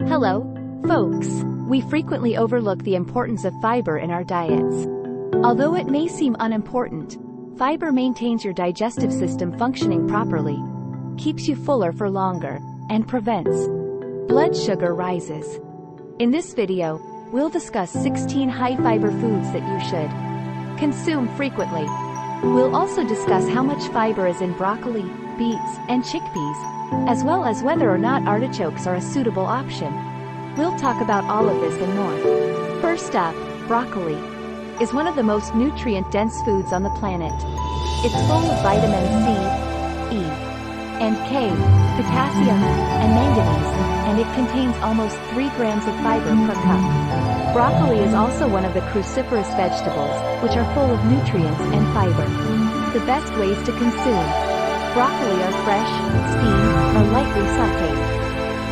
Hello, folks. We frequently overlook the importance of fiber in our diets. Although it may seem unimportant, fiber maintains your digestive system functioning properly, keeps you fuller for longer, and prevents blood sugar rises. In this video, we'll discuss 16 high-fiber foods that you should consume frequently. We'll also discuss how much fiber is in broccoli, beets, and chickpeas, as well as whether or not artichokes are a suitable option. We'll talk about all of this and more. First up, broccoli is one of the most nutrient-dense foods on the planet. It's full of vitamin C, E, and K, potassium, and manganese, and it contains almost 3 grams of fiber per cup. Broccoli is also one of the cruciferous vegetables, which are full of nutrients and fiber. The best ways to consume broccoli are fresh, steamed, or lightly sautéed.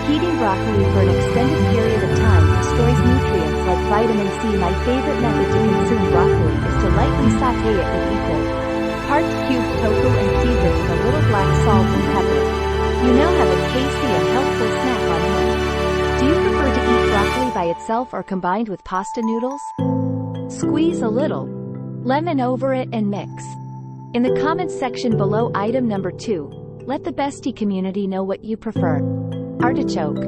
Heating broccoli for an extended period of time destroys nutrients like vitamin C. My favorite method to consume broccoli is to lightly sauté it with equal parts cubed tofu and season with a little black salt and pepper. You now have a tasty and healthful snack on hand. Do you prefer to eat broccoli by itself or combined with pasta noodles? Squeeze a little lemon over it and mix. In the comments section below item number 2, let the Bestie community know what you prefer. Artichoke.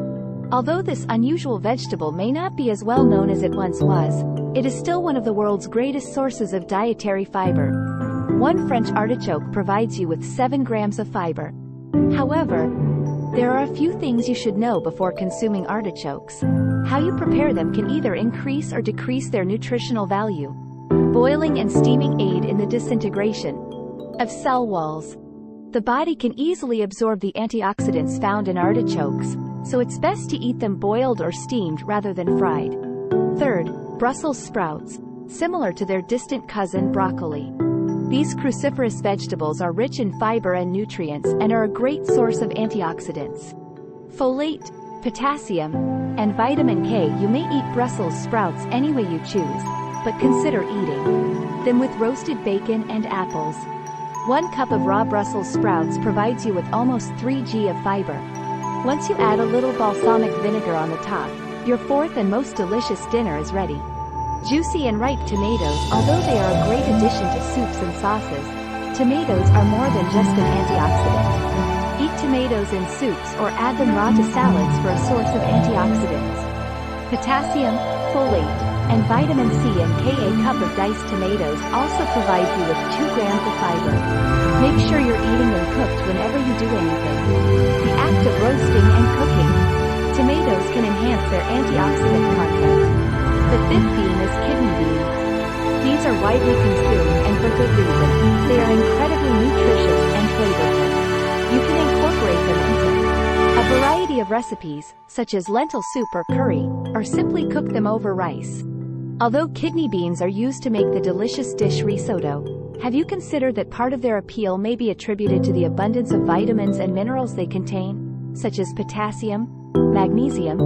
Although this unusual vegetable may not be as well known as it once was, it is still one of the world's greatest sources of dietary fiber. One French artichoke provides you with 7 grams of fiber. However, there are a few things you should know before consuming artichokes. How you prepare them can either increase or decrease their nutritional value. Boiling and steaming aid in the disintegration of cell walls. The body can easily absorb the antioxidants found in artichokes, so it's best to eat them boiled or steamed rather than fried. Third, Brussels sprouts. Similar to their distant cousin broccoli, these cruciferous vegetables are rich in fiber and nutrients and are a great source of antioxidants. Folate, potassium, and vitamin K. You may eat Brussels sprouts any way you choose, but consider eating them with roasted bacon and apples. 1 cup of raw Brussels sprouts provides you with almost 3 g of fiber. Once you add a little balsamic vinegar on the top, your fourth and most delicious dinner is ready. Juicy and ripe tomatoes. Although they are a great addition to soups and sauces, tomatoes are more than just an antioxidant. Eat tomatoes in soups or add them raw to salads for a source of antioxidants. Potassium, folate, and vitamin C and K. A cup of diced tomatoes also provides you with 2 grams of fiber. Make sure you're eating them cooked whenever you do anything. The act of roasting and cooking tomatoes can enhance their antioxidant content. The fifth bean is kidney beans. These are widely consumed, and for good reason. They are incredibly nutritious and flavorful. You can incorporate them into a variety of recipes, such as lentil soup or curry, or simply cook them over rice. Although kidney beans are used to make the delicious dish risotto, have you considered that part of their appeal may be attributed to the abundance of vitamins and minerals they contain, such as potassium, magnesium,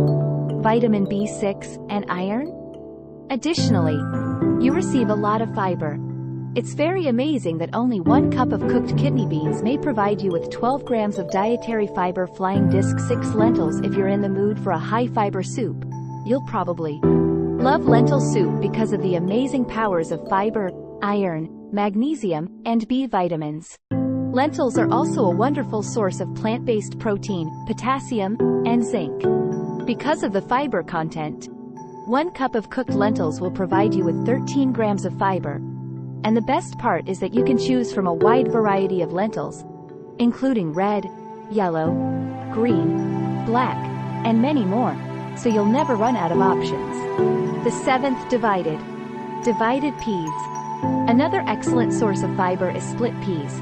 vitamin B6, and iron? Additionally, you receive a lot of fiber. It's very amazing that only 1 cup of cooked kidney beans may provide you with 12 grams of dietary fiber. Flying disc 6 lentils. If you're in the mood for a high-fiber soup, you'll probably love lentil soup because of the amazing powers of fiber, iron, magnesium, and B vitamins. Lentils are also a wonderful source of plant-based protein, potassium, and zinc. Because of the fiber content, 1 cup of cooked lentils will provide you with 13 grams of fiber. And the best part is that you can choose from a wide variety of lentils, including red, yellow, green, black, and many more, so you'll never run out of options. The 7th, divided peas. Another excellent source of fiber is split peas.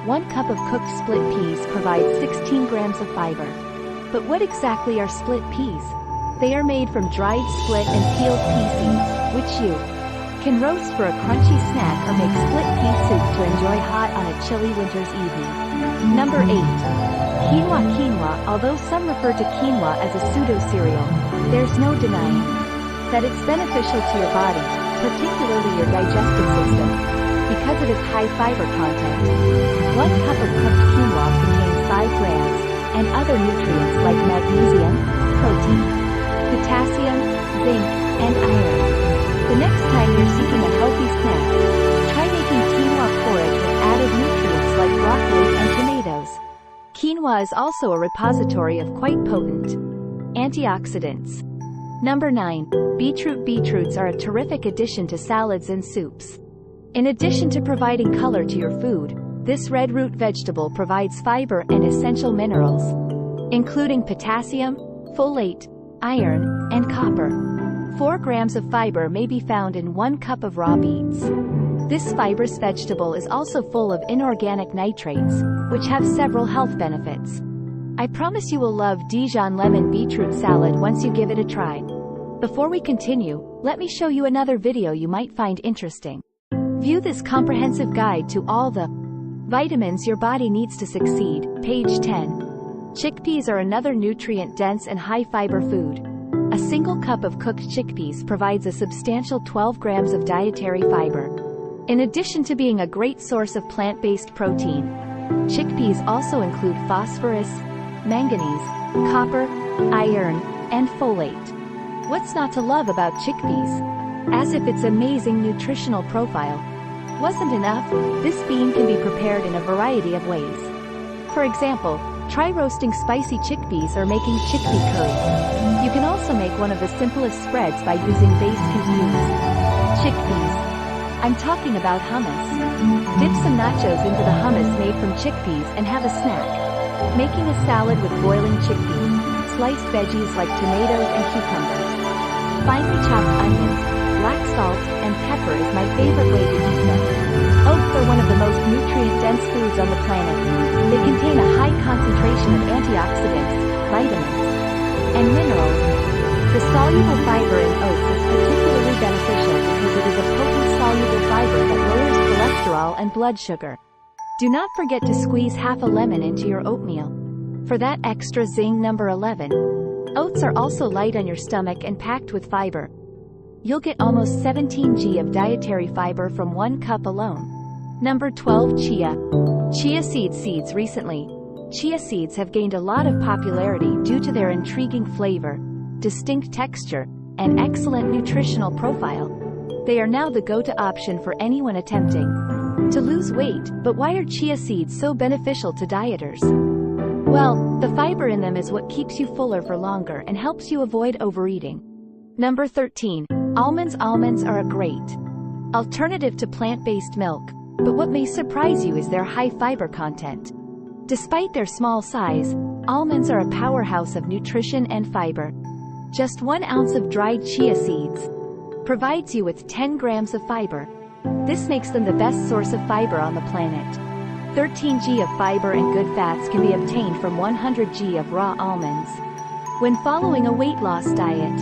1 cup of cooked split peas provides 16 grams of fiber. But what exactly are split peas? They are made from dried split and peeled pea seeds, which you can roast for a crunchy snack or make split pea soup to enjoy hot on a chilly winter's evening. Number 8. Quinoa. Although some refer to quinoa as a pseudo-cereal, there's no denying that it's beneficial to your body, particularly your digestive system, because of its high fiber content. 1 cup of cooked quinoa contains 5 grams, and other nutrients like magnesium, protein, quinoa is also a repository of quite potent antioxidants. Number 9. Beetroot. Beetroots are a terrific addition to salads and soups. In addition to providing color to your food, this red root vegetable provides fiber and essential minerals, including potassium, folate, iron, and copper. 4 grams of fiber may be found in 1 cup of raw beets. This fibrous vegetable is also full of inorganic nitrates, which have several health benefits. I promise you will love Dijon lemon beetroot salad once you give it a try. Before we continue, let me show you another video you might find interesting. View this comprehensive guide to all the vitamins your body needs to succeed, page 10. Chickpeas are another nutrient-dense and high-fiber food. A single cup of cooked chickpeas provides a substantial 12 grams of dietary fiber. In addition to being a great source of plant-based protein, chickpeas also include phosphorus, manganese, copper, iron, and folate. What's not to love about chickpeas? As if its amazing nutritional profile wasn't enough, this bean can be prepared in a variety of ways. For example, try roasting spicy chickpeas or making chickpea curry. You can also make one of the simplest spreads by using base confused chickpeas. I'm talking about hummus. Dip some nachos into the hummus made from chickpeas and have a snack. Making a salad with boiling chickpeas, sliced veggies like tomatoes and cucumbers, finely chopped onions, black salt, and pepper is my favorite way to eat them. Oats are one of the most nutrient-dense foods on the planet. They contain a high concentration of antioxidants, vitamins, and minerals. The soluble fiber in oats is particularly beneficial because it is a potent soluble fiber that lowers cholesterol and blood sugar. Do not forget to squeeze half a lemon into your oatmeal for that extra zing. Number 11. Oats are also light on your stomach and packed with fiber. You'll get almost 17 g of dietary fiber from 1 cup alone. Number 12. Chia. Chia seeds. Recently, chia seeds have gained a lot of popularity due to their intriguing flavor, distinct texture, and excellent nutritional profile. They are now the go-to option for anyone attempting to lose weight. But why are chia seeds so beneficial to dieters? Well, the fiber in them is what keeps you fuller for longer and helps you avoid overeating. Number 13. Almonds. Almonds are a great alternative to plant-based milk, but what may surprise you is their high fiber content. Despite their small size, almonds are a powerhouse of nutrition and fiber. Just 1 ounce of dried chia seeds provides you with 10 grams of fiber. This makes them the best source of fiber on the planet. 13 g of fiber and good fats can be obtained from 100 g of raw almonds. When following a weight loss diet,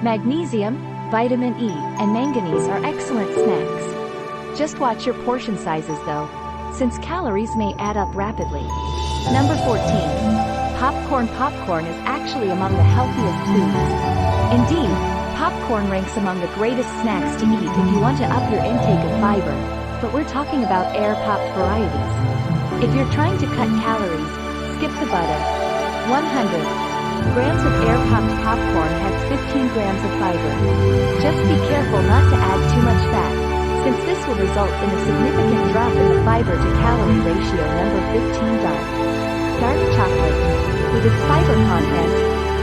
magnesium, vitamin E, and manganese are excellent snacks. Just watch your portion sizes though, since calories may add up rapidly. Number 14. Popcorn. Popcorn is actually among the healthiest foods. Indeed, popcorn ranks among the greatest snacks to eat if you want to up your intake of fiber, but we're talking about air-popped varieties. If you're trying to cut calories, skip the butter. 100 grams of air-popped popcorn has 15 grams of fiber. Just be careful not to add too much fat, since this will result in a significant drop in the fiber-to-calorie ratio. Number 15. Dark chocolate. With its fiber content,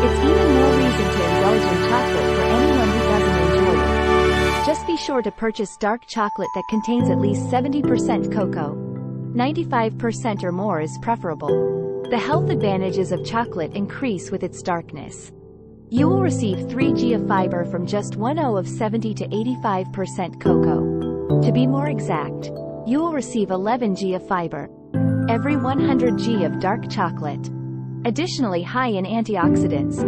it's even more reason to indulge in chocolate for anyone who doesn't enjoy it. Just be sure to purchase dark chocolate that contains at least 70% cocoa. 95% or more is preferable. The health advantages of chocolate increase with its darkness. You will receive 3 g of fiber from just 1 ounce of 70 to 85% cocoa. To be more exact, you will receive 11 g of fiber every 100 g of dark chocolate. Additionally, high in antioxidants,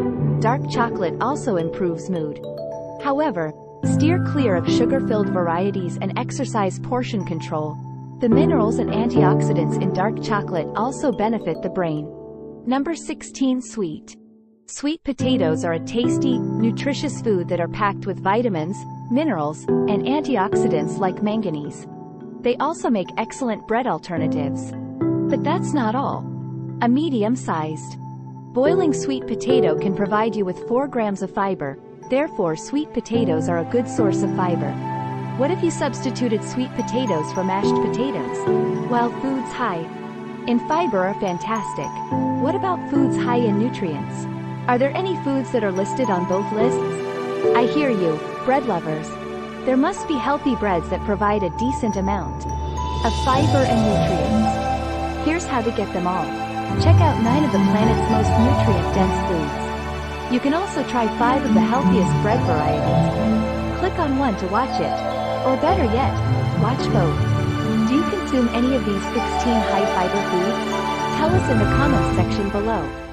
dark chocolate also improves mood. However, steer clear of sugar-filled varieties and exercise portion control. The minerals and antioxidants in dark chocolate also benefit the brain. Number 16. Sweet. Sweet potatoes are a tasty, nutritious food that are packed with vitamins, minerals, and antioxidants like manganese. They also make excellent bread alternatives. But that's not all. A medium-sized boiling sweet potato can provide you with 4 grams of fiber. Therefore, sweet potatoes are a good source of fiber. What if you substituted sweet potatoes for mashed potatoes? While foods high in fiber are fantastic. What about foods high in nutrients? Are there any foods that are listed on both lists? I hear you, bread lovers. There must be healthy breads that provide a decent amount of fiber and nutrients. Here's how to get them all. Check out 9 of the planet's most nutrient-dense foods. You can also try 5 of the healthiest bread varieties. Click on one to watch it. Or better yet, watch both. Do you consume any of these 16 high-fiber foods? Tell us in the comments section below.